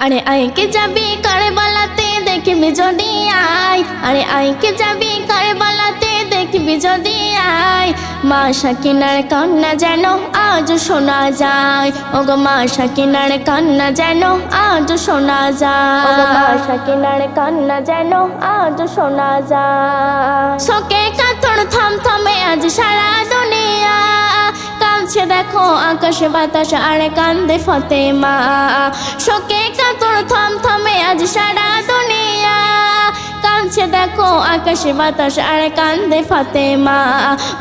আরে আইকে যাবি কারবালাতে দেখবি যদি আয়, আরে আইকে যাবি কারবালাতে দেখবি যদি আয়। মা সাকিনার কান্না যেন আজ শোনা যায়, ওগো মা সাকিনার কান্না যেন আজ শোনা যায়, ওগো মা সাকিনার কান্না যেন আজ শোনা যায়। শোকে কাতর থমথমে আজ সারা দুনিয়া, কাঁদছে দেখো আকাশে বাতাস আর কান্দে ফাতেমা। শোকে কাতর থমথমে আজ সারা দুনিয়া, কাঁদছে দেখো আকাশে বাতাস আর কান্দে ফাতেমা।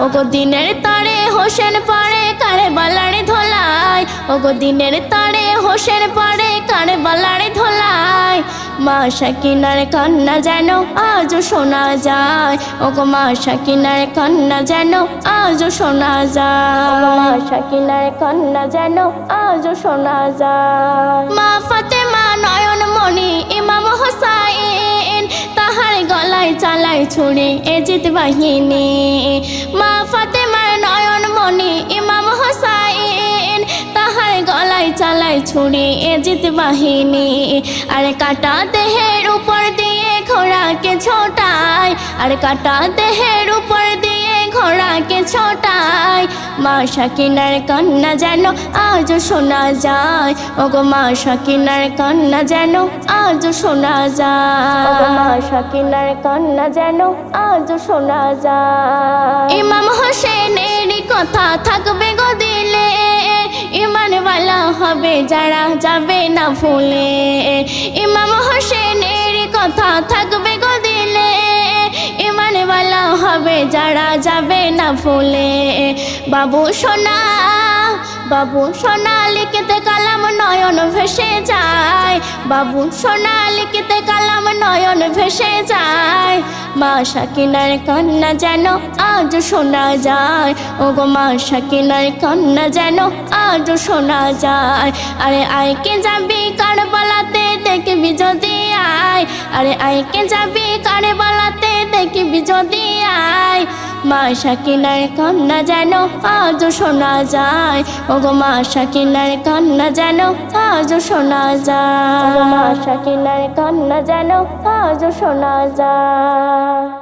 ওগো দিনের তারে হোসেন পড়ে কারবালার ধোলায়, ওগো দিনের তারে হোসেন পড়ে কারবালার ধোলায়। মা সাকিনার কান্না যেন আজ শোনা যায়, ওগো মা সাকিনার কান্না যেন আজ শোনা যায়, ওগো মা সাকিনার কান্না যেন আজ শোনা যায়। মা ফাতেমা নয়ন মণি ইমাম হোসাইন, তাহার গলায় চালায় ছুরি এজিদ বাহিনী। মা ফাতেমার নয়ন মণি ইমাম হোসাইন, তাহার গলায় চালায় ছুরি এজিদ বাহিনী। আর কাটা দেহের উপর দিয়ে ঘোড়াকে ছোটায়, আর কাটা দেহের উপর দিয়ে ঘোড়াকে ছোটায়। মা সাকিনার কান্না যেন আজ শোনা যায়, ওগো মা সাকিনার কান্না যেন আজ শোনা যায়, ওগো মা সাকিনার কান্না যেন আজ শোনা যায়। ইমাম হোসেনের কথা থাকবে গো দিলে, ইমানওয়ালা হবে যারা যাবে না ভুলে। ইমাম হোসেনের কথা থাকবে গো দিলে, ইমানওয়ালা হবে যারা যাবে না ভুলে। বাবু সোনা, বাবু সোনা লিখতে কালাম নয়ন ভেসে যায়, বাবু সোনা লিখতে কালাম নয়ন ভেসে যায়। মা সাকিনার কান্না যেন আজ শোনা যায়, ওগো মা সাকিনার কান্না যেন আজ শোনা যায়। আরে আইকে যাবি কারবালাতে দেখবি যদি আয়, আরে আইকে যাবি কারবালাতে দেখবি যদি আয়। মা সাকিনার কান্না যেন আজ শোনা যায়, ওগো মা সাকিনার কান্না যেন আজ শোনা যায়, ওগো মা সাকিনার কান্না যেন আজ শোনা যায়।